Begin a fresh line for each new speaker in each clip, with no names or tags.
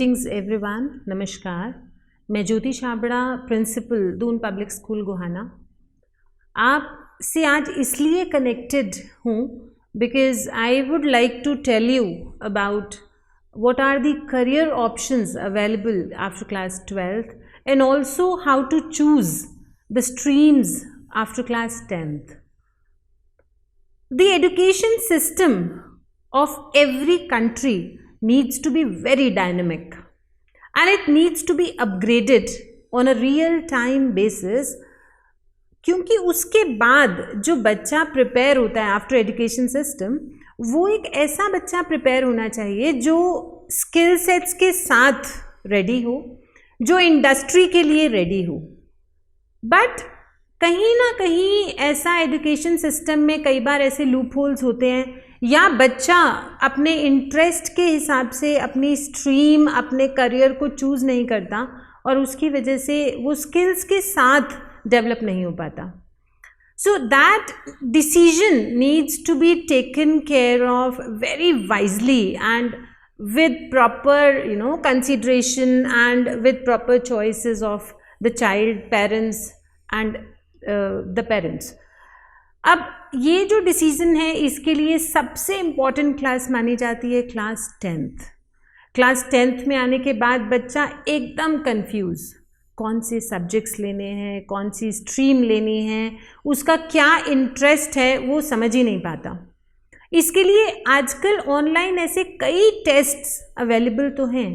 Greetings everyone, नमस्कार। मैं Jyoti Chhabra, principal Doon public school Gohana. आपसे आज इसलिए कनेक्टेड हूँ because I would like to tell you about what are the career options available after class 12th and also how to choose the streams after class 10th. The education system of every country needs to be very dynamic and it needs to be upgraded on a real time basis, क्योंकि उसके बाद जो बच्चा prepare होता है after education system, वो एक ऐसा बच्चा प्रिपेयर होना चाहिए जो स्किल सेट्स के साथ रेडी हो, जो इंडस्ट्री के लिए रेडी हो। बट कहीं ना कहीं ऐसा एजुकेशन सिस्टम में कई बार ऐसे लूप होल्स होते हैं, या बच्चा अपने इंटरेस्ट के हिसाब से अपनी स्ट्रीम, अपने करियर को चूज़ नहीं करता और उसकी वजह से वो स्किल्स के साथ डेवलप नहीं हो पाता। So that decision needs to be taken care of very wisely and with proper consideration and with proper choices of the child, parents and the parents. अब ये जो डिसीजन है, इसके लिए सबसे इम्पॉर्टेंट क्लास मानी जाती है क्लास 10th। क्लास 10th में आने के बाद बच्चा एकदम कंफ्यूज, कौन से सब्जेक्ट्स लेने हैं, कौन सी स्ट्रीम लेनी है, उसका क्या इंटरेस्ट है, वो समझ ही नहीं पाता। इसके लिए आजकल ऑनलाइन ऐसे कई टेस्ट्स अवेलेबल तो हैं,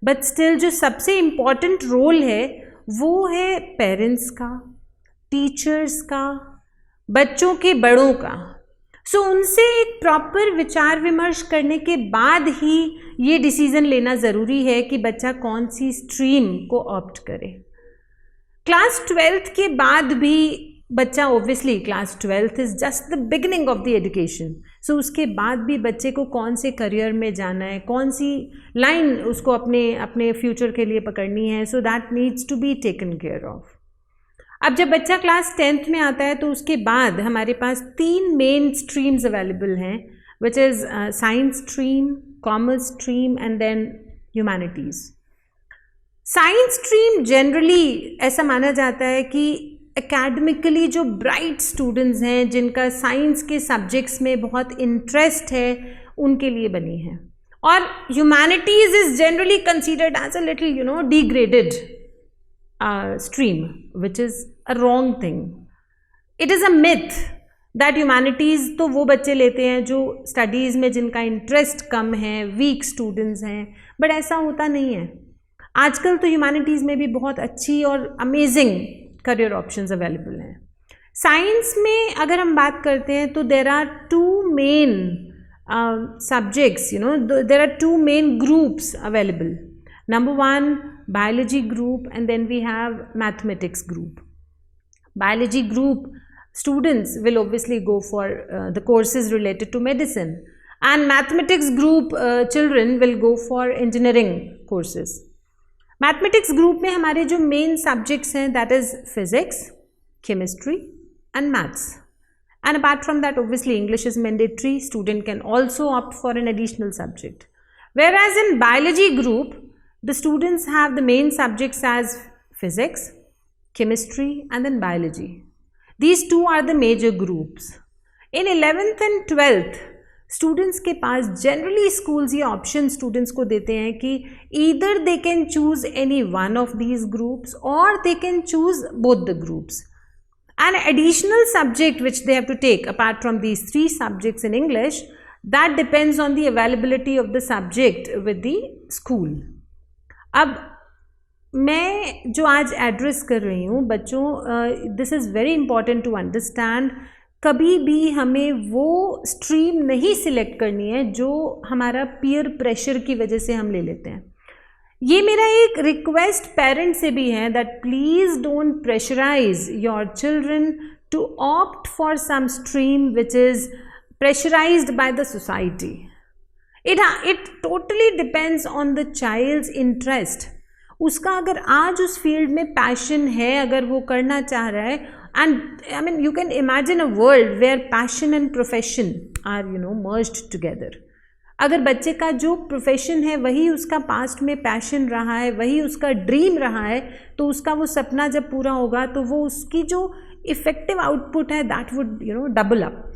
बट स्टिल जो सबसे इम्पॉर्टेंट रोल है वो है पेरेंट्स का, टीचर्स का, बच्चों के बड़ों का। सो उनसे एक प्रॉपर विचार विमर्श करने के बाद ही ये डिसीज़न लेना ज़रूरी है कि बच्चा कौन सी स्ट्रीम को ऑप्ट करे। क्लास 12th के बाद भी बच्चा, obviously class 12th is just the beginning of the education, so उसके बाद भी बच्चे को कौन से करियर में जाना है, कौन सी लाइन उसको अपने फ्यूचर के लिए पकड़नी है, so that needs to be taken care of. अब जब बच्चा क्लास 10th में आता है तो उसके बाद हमारे पास 3 मेन स्ट्रीम्स अवेलेबल हैं, which is science stream, commerce stream and then humanities. Science stream generally ऐसा माना जाता है कि एकेडमिकली जो ब्राइट स्टूडेंट्स हैं, जिनका साइंस के सब्जेक्ट्स में बहुत इंटरेस्ट है, उनके लिए बनी है। और humanities is generally considered as a little degraded stream, which is a wrong thing. It is a myth that humanities तो वो बच्चे लेते हैं जो स्टडीज़ में जिनका इंटरेस्ट कम है, वीक स्टूडेंट्स हैं, बट ऐसा होता नहीं है। आजकल तो ह्यूमैनिटीज़ में भी बहुत अच्छी और अमेजिंग करियर ऑप्शंस अवेलेबल हैं। साइंस में अगर हम बात करते हैं तो there are 2 main subjects, there are 2 main groups available. Number 1, biology group, and then we have mathematics group. Biology group students will obviously go for the courses related to medicine, and mathematics group children will go for engineering courses. Mathematics group में हमारे जो main subjects हैं, that is physics, chemistry and maths. And apart from that, obviously English is mandatory. Student can also opt for an additional subject. Whereas in biology group, the students have the main subjects as physics, chemistry and then biology. These 2 are the major groups. In 11th and 12th, students के पास generally schools ये option students को देते हैं कि either they can choose any one of these groups or they can choose both the groups. An additional subject which they have to take apart from these 3 subjects in English, that depends on the availability of the subject with the school. अब मैं जो आज address कर रही हूँ बच्चों, this is very important to understand. कभी भी हमें वो स्ट्रीम नहीं सिलेक्ट करनी है जो हमारा पीयर प्रेशर की वजह से हम ले लेते हैं। ये मेरा एक रिक्वेस्ट पेरेंट से भी है that please don't pressurise your children to opt for some stream which is pressurised by the society. It totally depends on the child's interest. उसका अगर आज उस फील्ड में पैशन है, अगर वो करना चाह रहा है, and I mean you can imagine a world where passion and profession are merged together. अगर बच्चे का जो प्रोफेशन है वही उसका पास्ट में पैशन रहा है, वही उसका ड्रीम रहा है, तो उसका वो सपना जब पूरा होगा तो वो उसकी जो इफेक्टिव आउटपुट है that would double up.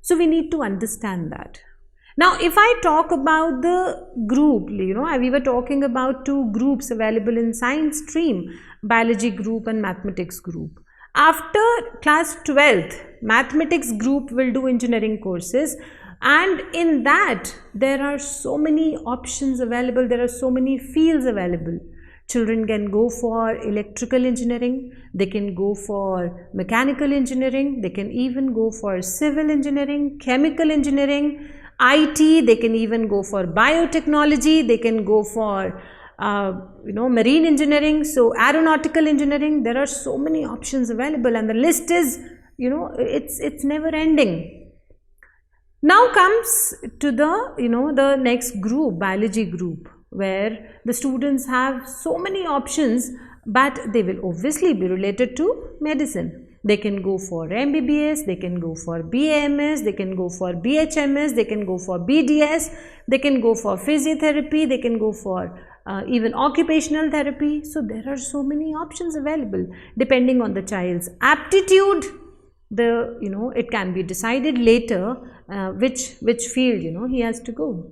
So we need to understand that. Now if I talk about the group, we were talking about two groups available in science stream, biology group and mathematics group. After class 12th, mathematics group will do engineering courses, and in that there are so many options available, there are so many fields available. Children can go for electrical engineering, they can go for mechanical engineering, they can even go for civil engineering, chemical engineering, IT, they can even go for biotechnology, they can go for marine engineering, so aeronautical engineering. There are so many options available, and the list is it's never ending. Now comes to the next group, biology group, where the students have so many options, but they will obviously be related to medicine. They can go for MBBS, they can go for BAMS, they can go for BHMS, they can go for BDS, they can go for physiotherapy, they can go for even occupational therapy. So there are so many options available depending on the child's aptitude. It can be decided later which field he has to go.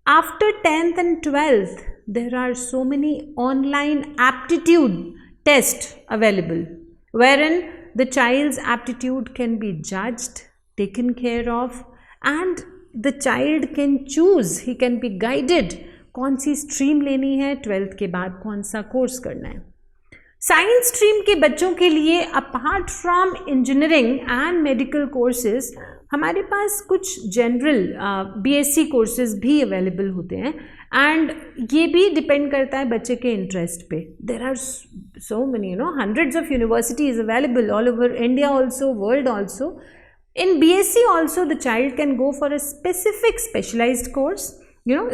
After 10th and 12th, there are so many online aptitude tests available, wherein the child's aptitude can be judged, taken care of, and the child can choose, he can be guided कौन सी stream लेनी है, 12th के बाद कौन सा course करना है. साइंस स्ट्रीम के बच्चों के लिए apart from engineering and medical courses हमारे पास कुछ जनरल बीएससी कोर्सेज भी अवेलेबल होते हैं, एंड ये भी डिपेंड करता है बच्चे के इंटरेस्ट पे. There are so many hundreds of universities available all over India also, world also. In BSc also the child can go for a specific specialized course.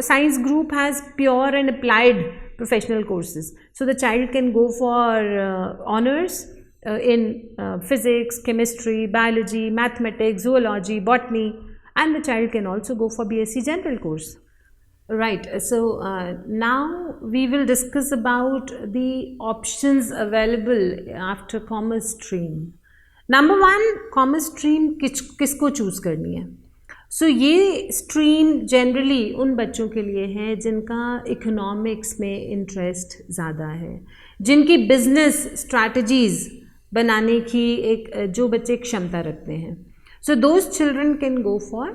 Science group has pure and applied professional courses. So the child can go for honors in physics, chemistry, biology, mathematics, zoology, botany, and the child can also go for BSc general course. Right, so now we will discuss about the options available after commerce stream. Number 1, commerce stream किसको choose करनी है. सो ये stream generally उन बच्चों के लिए है जिनका इकोनॉमिक्स में इंटरेस्ट ज़्यादा है, जिनकी बिजनेस स्ट्रैटेजीज़ बनाने की जो बच्चे क्षमता रखते हैं. So those children can go for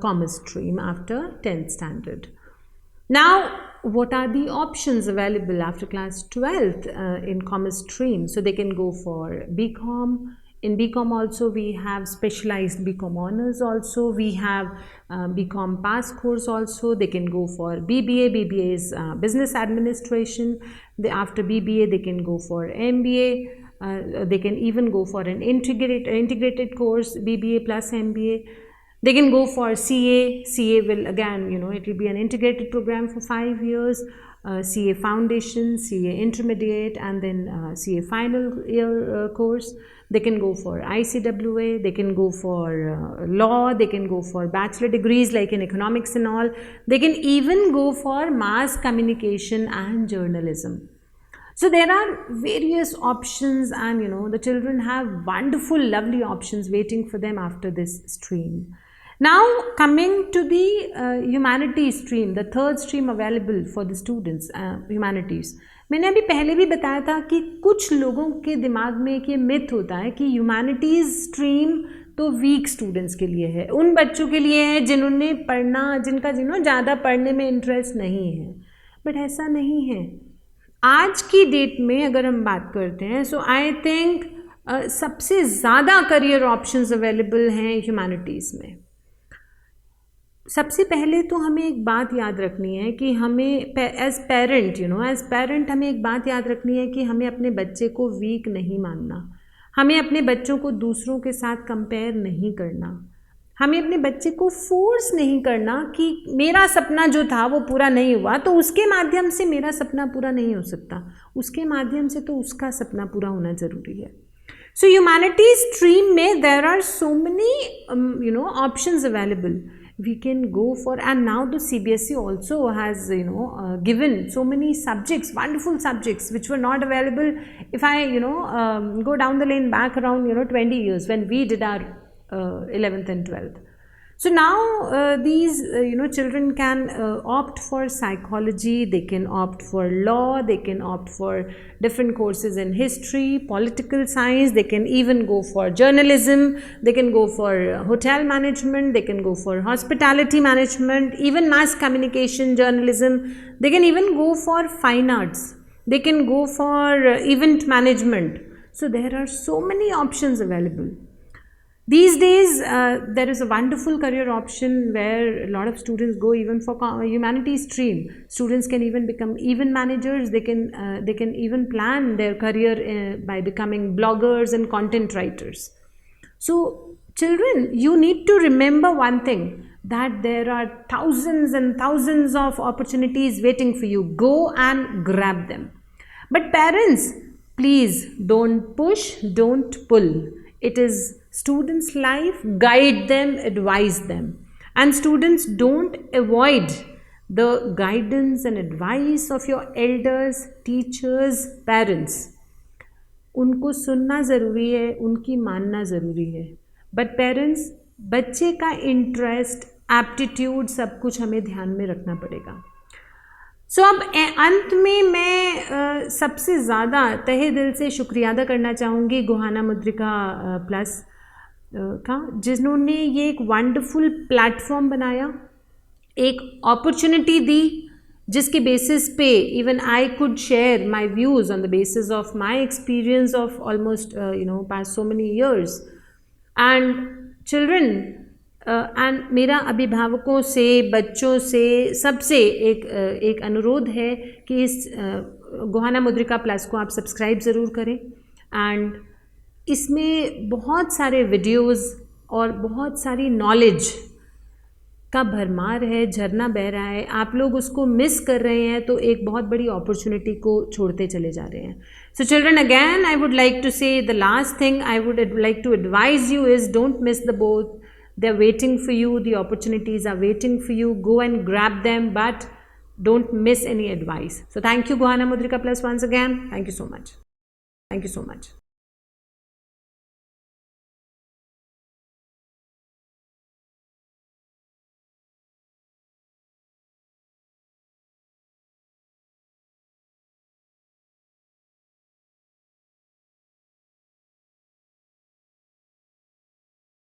commerce stream after 10th standard. Now, what are the options available after class 12th in commerce stream? So they can go for BCom. In BCom also we have specialized BCom honors also. We have BCom pass course also. They can go for BBA. BBA is business administration. After BBA they can go for MBA. They can even go for an integrated course, BBA plus MBA. They can go for CA. CA will again, it will be an integrated program for 5 years. CA Foundation, CA Intermediate, and then CA Final Year course. They can go for ICWA, they can go for law, they can go for bachelor degrees like in economics and all. They can even go for mass communication and journalism. So there are various options, and the children have wonderful, lovely options waiting for them after this stream. Now coming to the humanities stream, the third stream available for the students, humanities. मैंने अभी पहले भी बताया था कि कुछ लोगों के दिमाग में एक ये मिथ होता है कि ह्यूमैनिटीज़ स्ट्रीम तो वीक स्टूडेंट्स के लिए है, उन बच्चों के लिए है जिनका ज़्यादा पढ़ने में इंटरेस्ट नहीं है. बट ऐसा नहीं है. आज की डेट में अगर हम बात करते हैं, सो आई थिंक सबसे ज़्यादा करियर ऑप्शंस अवेलेबल हैं ह्यूमैनिटीज़ में. सबसे पहले तो हमें एक बात याद रखनी है कि हमें एज पेरेंट हमें एक बात याद रखनी है कि हमें अपने बच्चे को वीक नहीं मानना. हमें अपने बच्चों को दूसरों के साथ कंपेयर नहीं करना. हमें अपने बच्चे को फोर्स नहीं करना कि मेरा सपना जो था वो पूरा नहीं हुआ तो उसके माध्यम से मेरा सपना पूरा नहीं हो सकता. उसके माध्यम से तो उसका सपना पूरा होना ज़रूरी है. सो ह्यूमैनिटीज स्ट्रीम में there are so many options available. we can go for, and now the CBSE also has given so many subjects, wonderful subjects which were not available if I go down the lane back around 20 years when we did our 11th and 12th. So now these children can opt for psychology, they can opt for law, they can opt for different courses in history, political science, they can even go for journalism, they can go for hotel management, they can go for hospitality management, even mass communication journalism, they can even go for fine arts, they can go for event management. So there are so many options available. These days, there is a wonderful career option where a lot of students go even for humanities stream. Students can even become event managers. They can even plan their career by becoming bloggers and content writers. So, children, you need to remember one thing, that there are thousands and thousands of opportunities waiting for you. Go and grab them. But parents, please don't push, don't pull. It is students' life, guide them, advise them. And students, don't avoid the guidance and advice of your elders, teachers, parents. उनको सुनना ज़रूरी है, उनकी मानना ज़रूरी है. But parents, बच्चे का इंटरेस्ट, एप्टीट्यूड, सब कुछ हमें ध्यान में रखना पड़ेगा. सो अब अंत में मैं सबसे ज़्यादा तहे दिल से शुक्रिया अदा करना चाहूँगी गुहाना मुद्रिका प्लस का, जिन्होंने ये एक वंडरफुल प्लेटफॉर्म बनाया, एक अपॉर्चुनिटी दी, जिसके बेसिस पे even I could share my views on the basis of my experience of almost past so many years. And children, and मेरा अभिभावकों से, बच्चों से, सबसे एक अनुरोध है कि इस गुहाना मुद्रिका प्लस को आप सब्सक्राइब ज़रूर करें. एंड इसमें बहुत सारे वीडियोस और बहुत सारी नॉलेज का भरमार है, झरना बह रहा है. आप लोग उसको मिस कर रहे हैं तो एक बहुत बड़ी अपॉर्चुनिटी को छोड़ते चले जा रहे हैं. So children, again I would like to say the last thing I would like to advise you is don't miss the boat. They are waiting for you, the opportunities are waiting for you. Go and grab them, but don't miss any advice. So thank you Guhana Mudrika Plus once again. Thank you so much. Thank you so much.